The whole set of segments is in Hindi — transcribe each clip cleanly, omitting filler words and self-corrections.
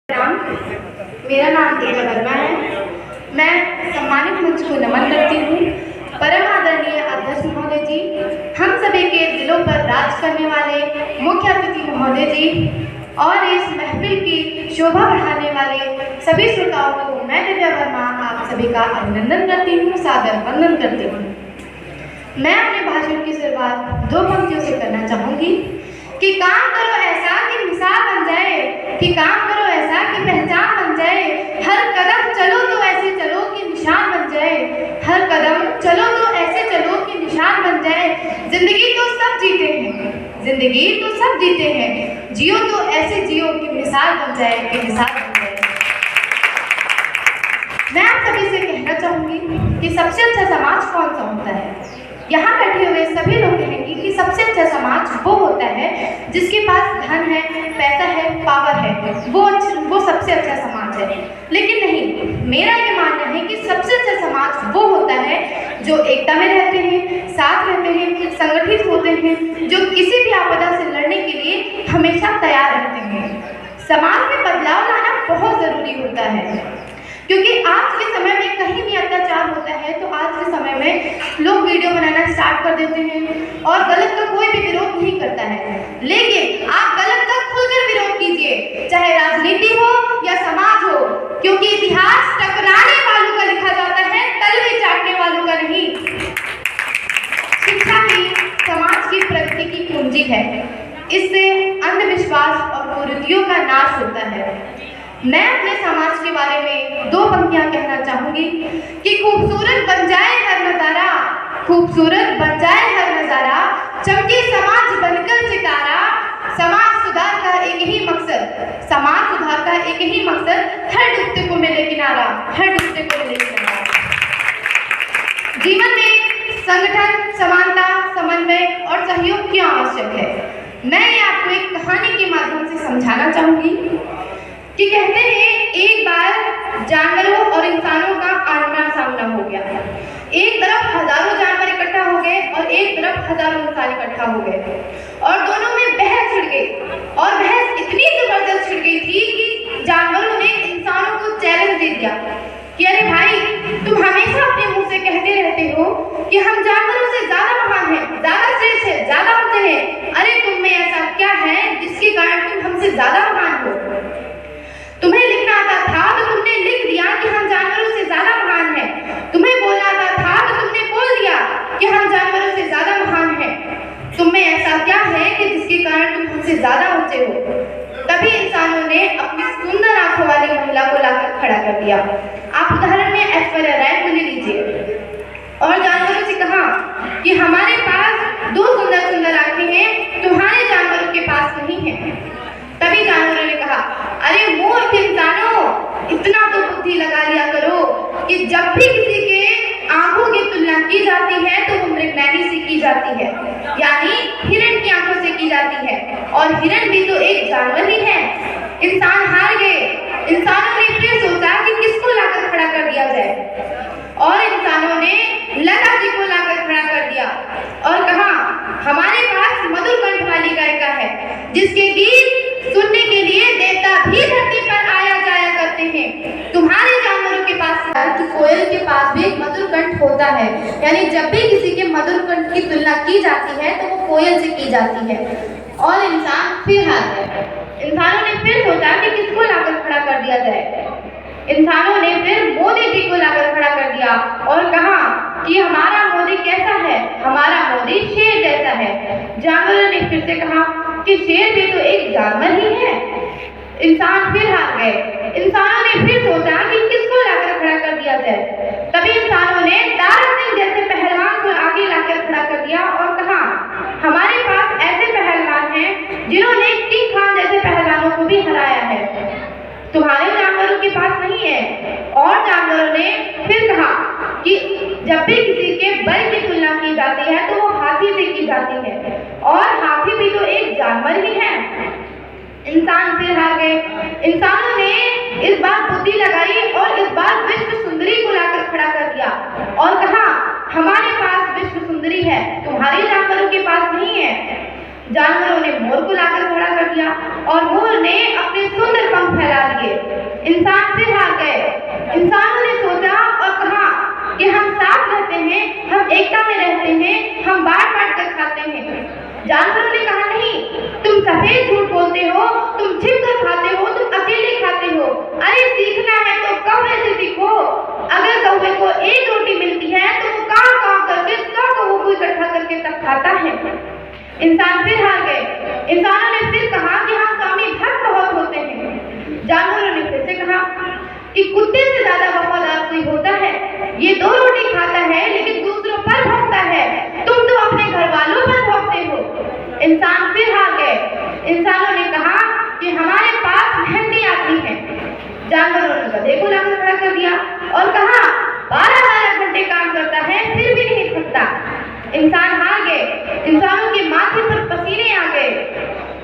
राम, मेरा नाम तेजा वर्मा है। मैं सम्मानित मंच को नमन करती हूँ। परम आदरणीय अध्यक्ष महोदय जी, हम सभी के दिलों पर राज करने वाले मुख्य अतिथि महोदय जी और इस महफिल की शोभा बढ़ाने वाले सभी श्रोताओं को मैं दिव्या वर्मा आप सभी का अभिनंदन करती हूँ, सादर वंदन करती हूँ। मैं अपने भाषण की शुरुआत दो पंक्तियों से करना चाहूँगी कि काम करो ऐसा कि मिसाल बन जाए, कि काम करो ऐसा कि पहचान बन जाए, हर कदम चलो तो ऐसे चलो कि निशान बन जाए, हर कदम चलो तो ऐसे चलो कि निशान बन जाए। जिंदगी तो सब जीते हैं, जिंदगी तो सब जीते हैं, जियो तो ऐसे जियो कि मिसाल बन जाए, कि मिसाल बन जाए। मैं आप सभी से कहना चाहूँगी कि सबसे अच्छा समाज कौन सा होता है। यहाँ बैठे हुए सभी लोग कहेंगे कि सबसे अच्छा समाज वो होता है जिसके पास धन है, पैसा है, पावर है, वो सबसे अच्छा समाज है। लेकिन नहीं, मेरा ये मानना है कि सबसे अच्छा समाज वो होता है जो एकता में रहते हैं, साथ रहते हैं, संगठित होते हैं, जो किसी भी आपदा से लड़ने के लिए हमेशा तैयार रहते हैं। समाज में बदलाव लाना बहुत ज़रूरी होता है, क्योंकि आज के समय में कहीं भी अत्याचार होता है तो आज के समय में लोग वीडियो बनाना स्टार्ट कर देते हैं और गलत का कोई भी विरोध नहीं करता है। लेकिन आप गलत का खुलकर विरोध कीजिए, चाहे राजनीति हो या समाज हो, क्योंकि इतिहास टकराने वालों का लिखा जाता है, तलवे चाटने वालों का नहीं। शिक्षा ही समाज की प्रगति की कुंजी है। इससे अंधविश्वास और कुरीतियों का नाश होता है। मैं अपने समाज के बारे में दो पंक्तियां कहना चाहूंगी कि खूबसूरत बन जाए हर नजारा, खूबसूरत बन जाए हर नजारा, चमके समाज बनकर सितारा। समाज सुधार का एक ही मकसद, समाज सुधार का एक ही मकसद, हर डूबते को मिले किनारा, हर डूबते को मिले किनारा। जीवन में संगठन, समानता, समन्वय और सहयोग क्यों आवश्यक है, मैं ये आपको एक कहानी के माध्यम से समझाना चाहूंगी कि कहते हैं एक बार जानवरों और इंसानों का आमना सामना हो गया। एक तरफ हजारों जानवर इकट्ठा हो गए और एक तरफ हजारों इंसान इकट्ठा हो गए और दोनों में बहस छिड़ गई और बहस इतनी जबरदस्त छिड़ गई थी कि जानवरों ने इंसानों को चैलेंज दे दिया कि अरे भाई, तुम हमेशा अपने मुंह से कहते रहते हो कि हम जानवरों से ज्यादा महान हैं, ज्यादा श्रेष्ठ हैं, ज्यादा होते हैं। अरे तुम में ऐसा क्या है जिसके कारण तुम हमसे ज्यादा महान हो? तुम्हें लिखना आता था तो तुमने लिख दिया कि हम जानवरों से ज्यादा महान हैं। तुम्हें बोलना आता था तो तुमने बोल दिया कि हम जानवरों से ज्यादा महान हैं। तुम में ऐसा क्या है कि जिसके कारण तुम हमसे ज्यादा ऊंचे हो? तभी इंसानों ने अपनी सुंदर आंखों वाली महिला को लाकर खड़ा कर दिया। आप उदाहरण में ऐश्वर्या राय को ले लीजिए और जानवरों से कहा कि हमारे पास दो सुंदर सुंदर आंखें हैं, तुम्हारे जानवरों के पास नहीं है। तभी जानवरों ने कहा, अरे मूर्ख इंसानों, इतना तो बुद्धि लगा लिया करो कि जब भी किसी के आंखों की तुलना की जाती है तो वो मृगनयनी से की जाती है, यानी हिरण की आंखों से की जाती है, और हिरण भी तो एक जानवर ही है। इंसान हार गए। इंसानों ने फिर सोचा कि किसको लाकर खड़ा कर दिया जाए और इंसानों ने लता जी को लाकर खड़ा कर दिया और कहा, हमारे पास मधुर कंठ वाली गायिका है जिसके गीत सुनने के लिए देवता भी धरती पर आया जाया करते हैं। तुम्हारे जानवरों के पास कि कोयल के पास भी एक मधुर कंठ होता है, यानी जब भी किसी के मधुर कंठ की तुलना की जाती है तो वो कोयल से की जाती है। और इंसान फिर हार गए। इंसानों ने फिर सोचा कि किसको लाकर खड़ा कर दिया जाए। इंसानों ने फिर मोदी जी को लाकर खड़ा कर दिया और कहा कि हमारा मोदी कैसा है? हमारा मोदी शेर जैसा है। जानवरों ने फिर से कहा कि शेर भी तो एक जानवर ही है। इंसान फिर हार गए। इंसानों ने फिर सोचा कि किसको लाकर खड़ा कर दिया जाए। तभी इंसानों ने दारा सिंह जैसे पहलवान को आगे लाकर खड़ा कर दिया और कहा, हमारे पास ऐसे पहलवान हैं जिन्होंने किंग खान जैसे पहलवानों को भी हराया है, तुम्हारे जानवरों के पास नहीं है। और जानवरों ने फिर कहा कि जब भी किसी के बल की तुलना की जाती है तो वो हाथी से की जाती है, और हाथी भी तो एक जानवर ही है। इंसान फिर हार गए। इंसानों ने इस बार बुद्धि लगाई और इस बार विश्व सुंदरी को लाकर खड़ा कर दिया और कहा, हमारे पास विश्व सुंदरी है, तुम्हारे जानवरों के पास नहीं है। जानवरों ने मोर को लाकर खड़ा कर दिया और मोर ने अपने सुंदर पंख फैला दिए। इंसान फिर हार गए। इंसानों ने सोचा और कहा कि हम साथ रहते हैं, हम एकता में रहते हैं, हम बांट बांट कर खाते हैं। जानवरों ने कहा नहीं, तुम सफेद झूठ बोलते हो, तुम छिप कर खाते हो, तुम अकेले खाते हो। अरे सीखना है तो कौवे से सीखो। अगर कौवे को एक रोटी मिलती है तो वो काम काम करके 100 कौवों को इकट्ठा करके तब खाता है। इंसान फिर हार गए। इंसानों ने फिर कहा कि हम स्वामी भक्त बहुत होते हैं। जानवरों ने फिर से कहा कि कुत्ते से ज्यादा वफादार कोई होता है, ये 2 रोटी खाता है लेकिन दूसरों पर भौंकता है, तुम तो अपने घर वालों पर भौंकते हो। इंसान फिर हार गए। इंसानों ने कहा कि हमारे पास मेहनती आदमी है। जानवरों ने गधे को लाकर खड़ा कर दिया और कहा 12-12 घंटे काम करता है फिर भी नहीं थकता। इंसान हार गए। इंसानों के माथे पर पसीने आ गए।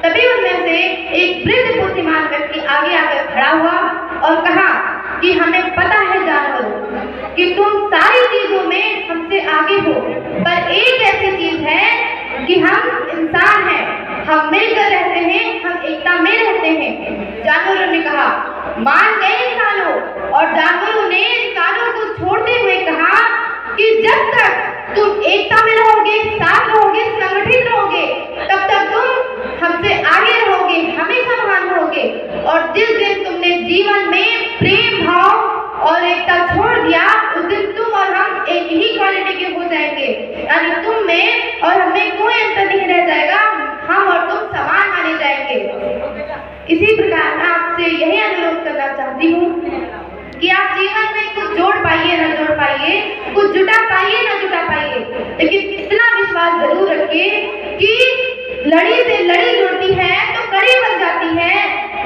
तभी उनमें से एक वृद्ध बुद्धिमान व्यक्ति आगे आकर खड़ा हुआ और कहा कि हमें पता है जानवरों कि तुम सारी चीजों में हमसे आगे हो, पर एक ऐसी चीज है कि हम इंसान हैं, हम मिलकर रहते हैं, हम एकता में रहते हैं। जानवरों ने कहा मान गए इंसानों, और जानवरों ने इंसानों को छोड़ते हुए कहा कि जब तक तुम एकता में रहोगे, साथ रहोगे, संगठित रहोगे, तब तक तुम हमसे आगे रहोगे, हमेशा महान रहोगे। और जिस दिन तुमने जीवन में प्रेम भाव और एकता छोड़ दिया, उस दिन तुम और हम एक ही क्वालिटी के हो जाएंगे, यानी तुम में और हमें कोई अंतर नहीं रह जाएगा, हम और तुम समान माने जाएंगे। इसी प्रकार मैं आपसे यही अनुरोध करना चाहती हूँ कि आप जीवन में कुछ जोड़ पाइए ना जोड़ पाइए, कुछ जुटा पाइए ना जुटा पाइए, लेकिन इतना विश्वास जरूर रखिए कि लड़ी से लड़ी जुड़ती है तो कड़ी बन जाती है,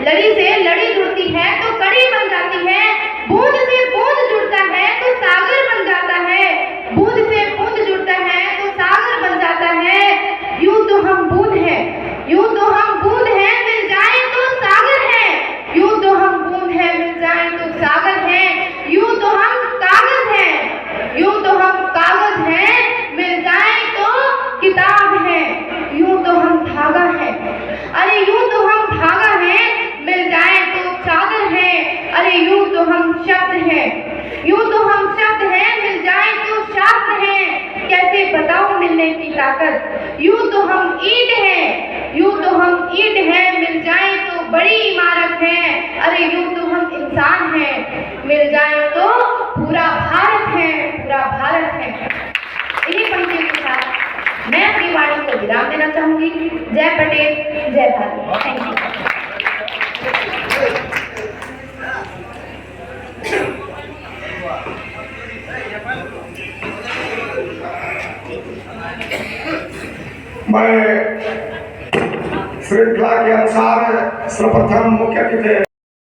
लड़ी से लड़ी जुड़ती है तो कड़ी बन जाती है, बूंद से बूंद जुड़ता है तो सागर बन जाता है, बूंद से बूंद जुड़ता है तो सागर बन जाता है। यूं तो हम बूंद हैं, यूं तो हम बूंद हैं, मिल जाए तो सागर है। यूं तो हम बूंद हैं, मिल जाए तो सागर है। यूं तो हम कागज हैं, यूं तो हम कागज हैं, मिल जाए तो किताब है। यूं तो हम धागा है, अरे यूं तो हम धागा है, मिल जाए तो चादर है। अरे यूं तो हम शब्द हैं, यूं तो हम शब्द हैं, मिल जाए तो शास्त्र है। कैसे बताओ मिलने की ताकत। यूं तो हम ईंट हैं, यूं तो हम ईंट हैं, मिल जाए तो बड़ी इमारत है। अरे यूं तो हम इंसान हैं, मिल जाए तो पूरा भारत है, पूरा भारत है। इन्हीं पंक्तियों के साथ मैं अपनी वाणी को विराम देना चाहूंगी। जय पटेल, जय भारत। Thank you. मैं श्रृंखला के अनुसार सर्वप्रथम मुख्य अतिथि